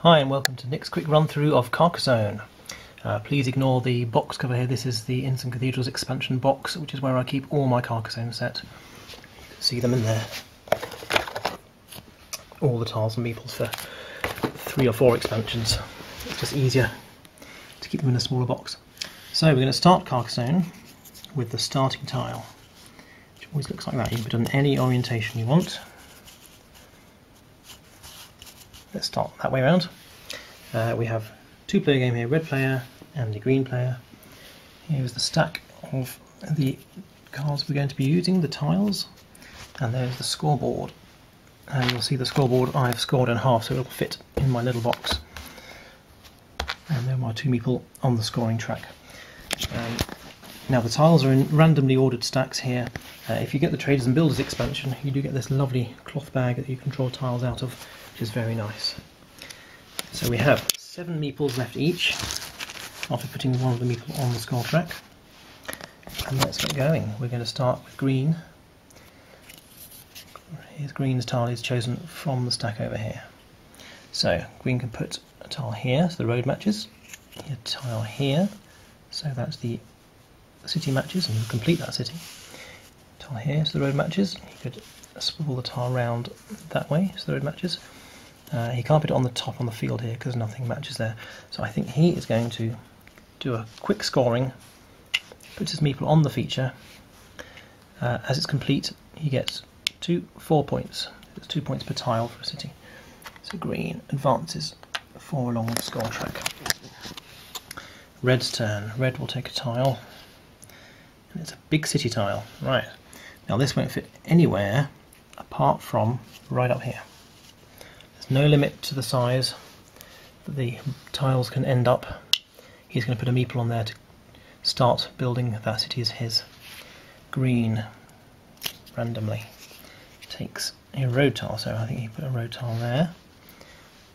Hi and welcome to Nick's quick run through of Carcassonne. Please ignore the box cover here. This is the Inns and Cathedrals expansion box, which is where I keep all my Carcassonne set. See them in there. All the tiles and meeples for 3 or 4 expansions. It's just easier to keep them in a smaller box. So we're going to start Carcassonne with the starting tile, which always looks like that. You can put it in any orientation you want. Let's start that way around. We have 2-player game here, red player and the green player. Here's the stack of the cards we're going to be using, the tiles, and there's the scoreboard. And you'll see the scoreboard I've scored in half so it'll fit in my little box. And there are my 2 meeple on the scoring track. Now the tiles are in randomly ordered stacks here. If you get the Traders and Builders expansion, you do get this lovely cloth bag that you can draw tiles out of, which is very nice. So we have 7 meeples left each, after putting one of the meeple on the score track. And let's get going. We're going to start with green. Here's green's tile is chosen from the stack over here. So green can put a tile here, so the road matches. A tile here, so that's the city matches, and you complete that city. Tile here, so the road matches. You could swivel the tile round that way, so the road matches. He can't put it on the top on the field here because nothing matches there. So I think he is going to do a quick scoring, puts his meeple on the feature. As it's complete, he gets 4 points. It's 2 points per tile for a city. So green advances 4 along the score track. Red's turn. Red will take a tile, and it's a big city tile. Right, now this won't fit anywhere apart from right up here. There's no limit to the size that the tiles can end up. He's going to put a meeple on there to start building that city as his. Green randomly takes a road tile, so I think he put a road tile there,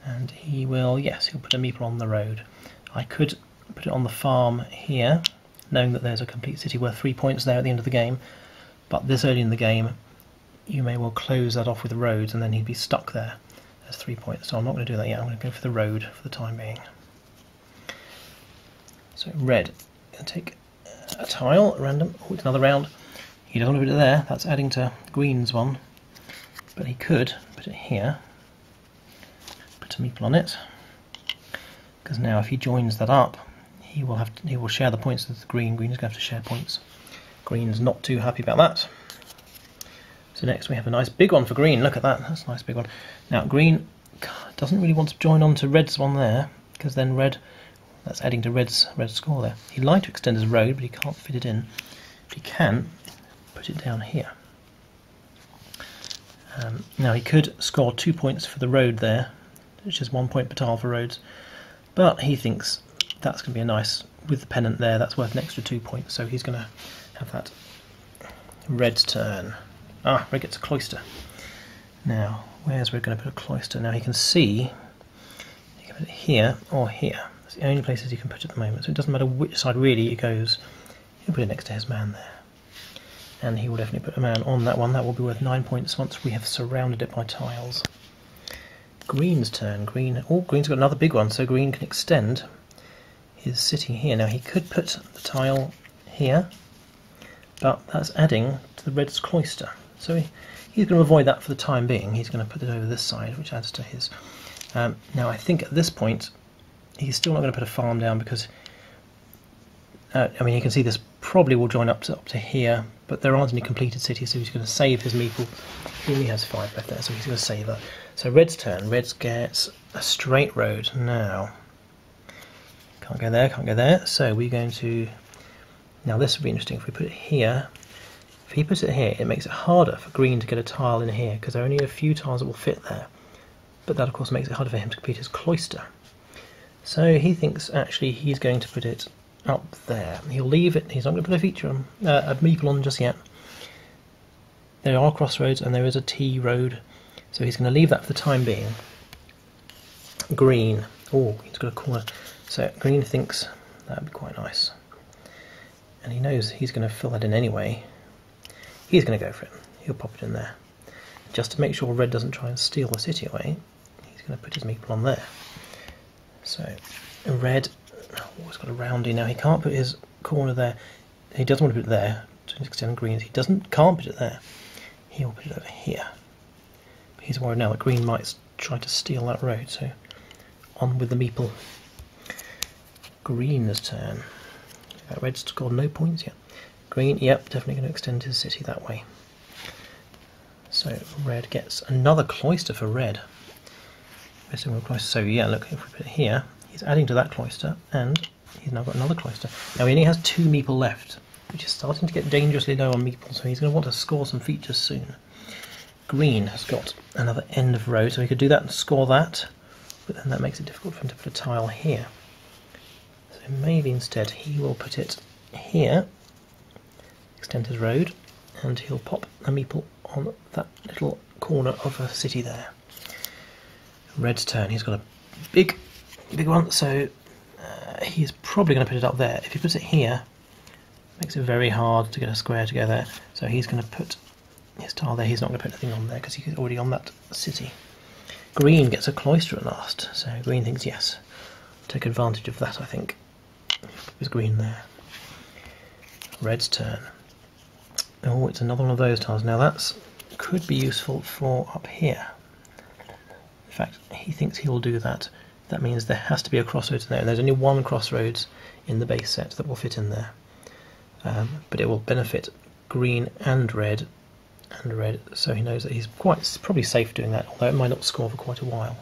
and he will, yes, he'll put a meeple on the road. I could put it on the farm here, knowing that there's a complete city worth 3 points there at the end of the game, but this early in the game you may well close that off with the roads and then he'd be stuck there as 3 points, so I'm not going to do that yet. I'm going to go for the road for the time being. So red can take a tile at random. Oh, it's another round. He doesn't want to put it there, that's adding to green's one, but he could put it here, put a meeple on it, because now if he joins that up, he will share the points with the green. Green is going to have to share points. Green's not too happy about that. So next we have a nice big one for green. Look at that, that's a nice big one. Now green doesn't really want to join on to red's one there, because then red, that's adding to red's score there. He'd like to extend his road, but he can't fit it in. But he can put it down here. Now he could score 2 points for the road there, which is 1 point per tile for roads, but he thinks that's going to be a nice, with the pennant there, that's worth an extra 2 points, so he's going to have that. Red's turn. Red gets a cloister. Now, where's Red going to put a cloister? Now he can see, he can put it here or here. It's the only places he can put it at the moment, so it doesn't matter which side really it goes. He'll put it next to his man there. And he will definitely put a man on that one. That will be worth 9 points once we have surrounded it by tiles. Green's turn. Green's got another big one, so green can extend his city here. Now he could put the tile here, but that's adding to the red's cloister. So he's going to avoid that for the time being. He's going to put it over this side, which adds to his. Now I think at this point he's still not going to put a farm down because I mean, you can see this probably will join up to here, but there aren't any completed cities, so he's going to save his meeple. He only has 5 left there, so he's going to save that. So red's turn. Red gets a straight road. Now, can't go there, can't go there. So we're going to, now this would be interesting if we put it here. If he puts it here, it makes it harder for green to get a tile in here, because there are only a few tiles that will fit there. But that of course makes it harder for him to complete his cloister. So he thinks actually he's going to put it up there. He'll leave it, he's not going to put a feature on, a meeple on just yet. There are crossroads and there is a T road, so he's going to leave that for the time being. Green, oh, he's got a corner. So green thinks that would be quite nice. And he knows he's going to fill that in anyway. He's going to go for it. He'll pop it in there. Just to make sure red doesn't try and steal the city away, he's going to put his meeple on there. So red, oh, he's got a roundie now. He can't put his corner there. He doesn't want to put it there to extend greens. He can't put it there. He'll put it over here. But he's worried now that green might try to steal that road. So on with the meeple. Green's turn. Red's scored no points yet. Green, yep, definitely going to extend his city that way. So red gets another cloister for red. So yeah, look, if we put it here, he's adding to that cloister, and he's now got another cloister. Now he only has 2 meeple left, which is starting to get dangerously low on meeple, so he's going to want to score some features soon. Green has got another end of road, so he could do that and score that, but then that makes it difficult for him to put a tile here. So maybe instead he will put it here, extend his road, and he'll pop a meeple on that little corner of a city there. Red's turn. He's got a big one, so he's probably going to put it up there. If he puts it here, it makes it very hard to get a square to go there. So he's going to put his tile there. He's not going to put anything on there because he's already on that city. Green gets a cloister at last, so green thinks yes. Take advantage of that, I think. There's green there. Red's turn. Oh, it's another one of those tiles. Now that could be useful for up here. In fact, he thinks he'll do that. That means there has to be a crossroads in there. There's only one crossroads in the base set that will fit in there. But it will benefit green and red, so he knows that he's probably safe doing that, although it might not score for quite a while.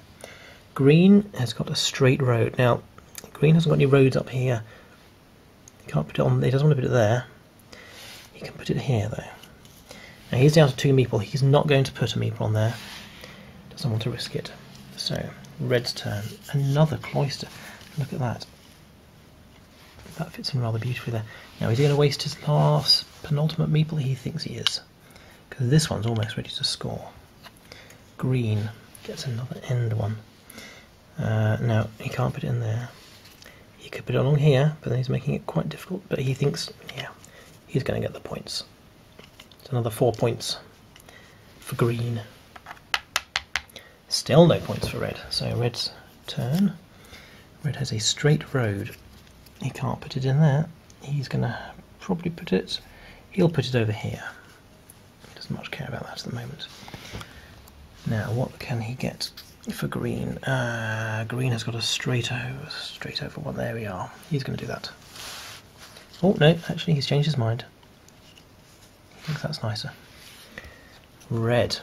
Green has got a straight road. Now, green hasn't got any roads up here. He can't put it on, he doesn't want to put it there. He can put it here, though. Now, he's down to 2 meeple. He's not going to put a meeple on there. Doesn't want to risk it. So, red's turn. Another cloister. Look at that. That fits in rather beautifully there. Now, is he going to waste his last penultimate meeple? He thinks he is. Because this one's almost ready to score. Green gets another end one. Now, he can't put it in there. He could put it along here, but then he's making it quite difficult. But he thinks, yeah, he's going to get the points. It's another 4 points for green. Still no points for red. So red's turn. Red has a straight road. He can't put it in there. He's going to probably put it... He'll put it over here. He doesn't much care about that at the moment. Now, what can he get for green? Green has got a straight over one. There we are. He's going to do that. Oh, no, actually, he's changed his mind. He thinks that's nicer. Red.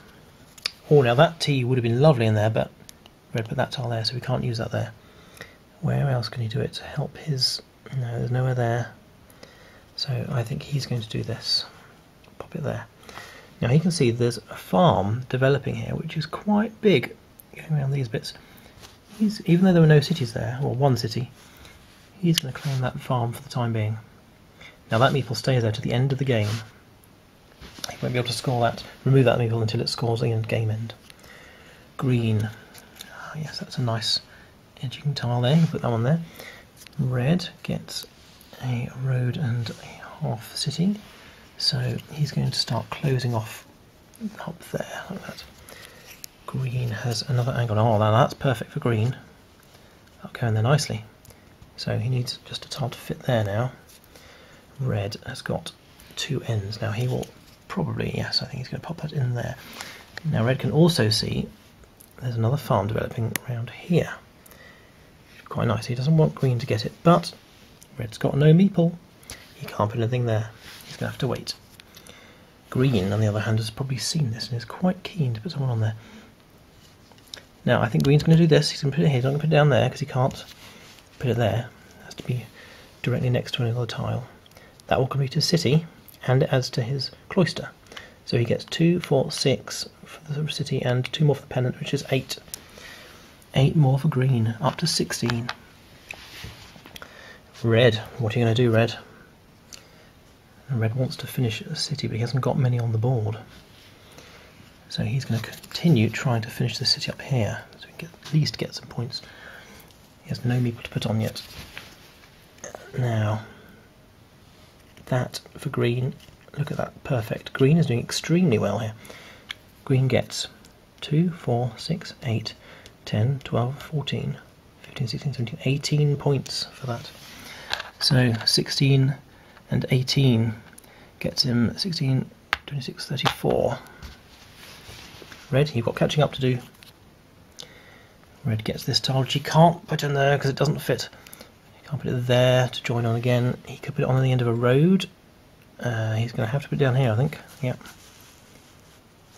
Oh, now that T would have been lovely in there, but red put that tile there, so we can't use that there. Where else can he do it to help his... No, there's nowhere there. So I think he's going to do this. Pop it there. Now you can see there's a farm developing here, which is quite big, going around these bits. Even though there were no cities there, or one city, he's going to claim that farm for the time being. Now that meeple stays there to the end of the game. He won't be able to score that, remove that meeple until it scores the game end. Green. Oh, yes, that's a nice edging tile there. You put that one there. Red gets a road and a half city, so he's going to start closing off up there like that. Green has another angle. Oh, now that's perfect for green. That'll go in there nicely. So he needs just a tile to fit there now. Red has got 2 ends. Now he will probably, yes, I think he's going to pop that in there. Now red can also see there's another farm developing around here. Quite nice. He doesn't want green to get it, but red's got no meeple. He can't put anything there. He's going to have to wait. Green, on the other hand, has probably seen this and is quite keen to put someone on there. Now, I think green's going to do this. He's going to put it here. He's not going to put it down there because he can't put it there. It has to be directly next to another tile. That will complete his city, and it adds to his cloister. So he gets 2, 4, 6 for the city and 2 more for the pennant, which is 8. 8 more for green, up to 16. Red, what are you going to do, red? Red wants to finish a city, but he hasn't got many on the board. So he's going to continue trying to finish the city up here, so we can at least get some points. He has no meeple to put on yet. Now, that for green, look at that, perfect. Green is doing extremely well here. Green gets 2, 4, 6, 8, 10, 12, 14, 15, 16, 17, 18 points for that. So 16 and 18 gets him 16, 26, 34. Red, you've got catching up to do. Red gets this tile, which he can't put in there because it doesn't fit. He can't put it there to join on again. He could put it on the end of a road. He's going to have to put it down here, I think. Yep.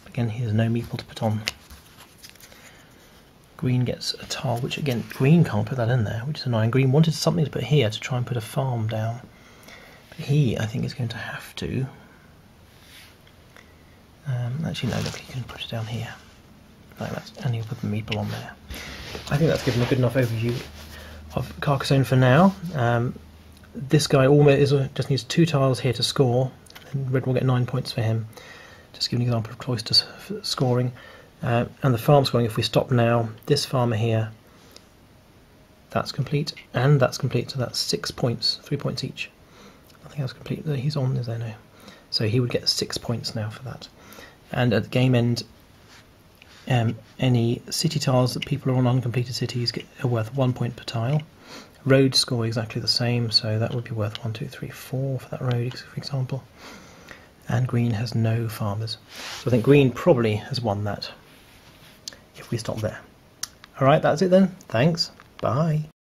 Again, he has no meeple to put on. Green gets a tile, which again, green can't put that in there, which is annoying. Green wanted something to put here to try and put a farm down. But he, I think, is going to have to... actually, no, look, he can put it down here. Like that, and he'll put the meeple on there. I think that's given a good enough overview of Carcassonne for now. This guy almost just needs 2 tiles here to score, and red will get 9 points for him. Just give an example of cloister scoring. And the farm scoring, if we stop now, this farmer here, that's complete, and that's complete, so that's 6 points, 3 points each. I think that's complete. He's on, is there? No. So he would get 6 points now for that. And at the game end, any city tiles that people are on uncompleted cities are worth 1 point per tile. Roads score exactly the same, so that would be worth 1, 2, 3, 4 for that road, for example. And green has no farmers. So I think green probably has won that if we stop there. Alright, that's it then. Thanks. Bye.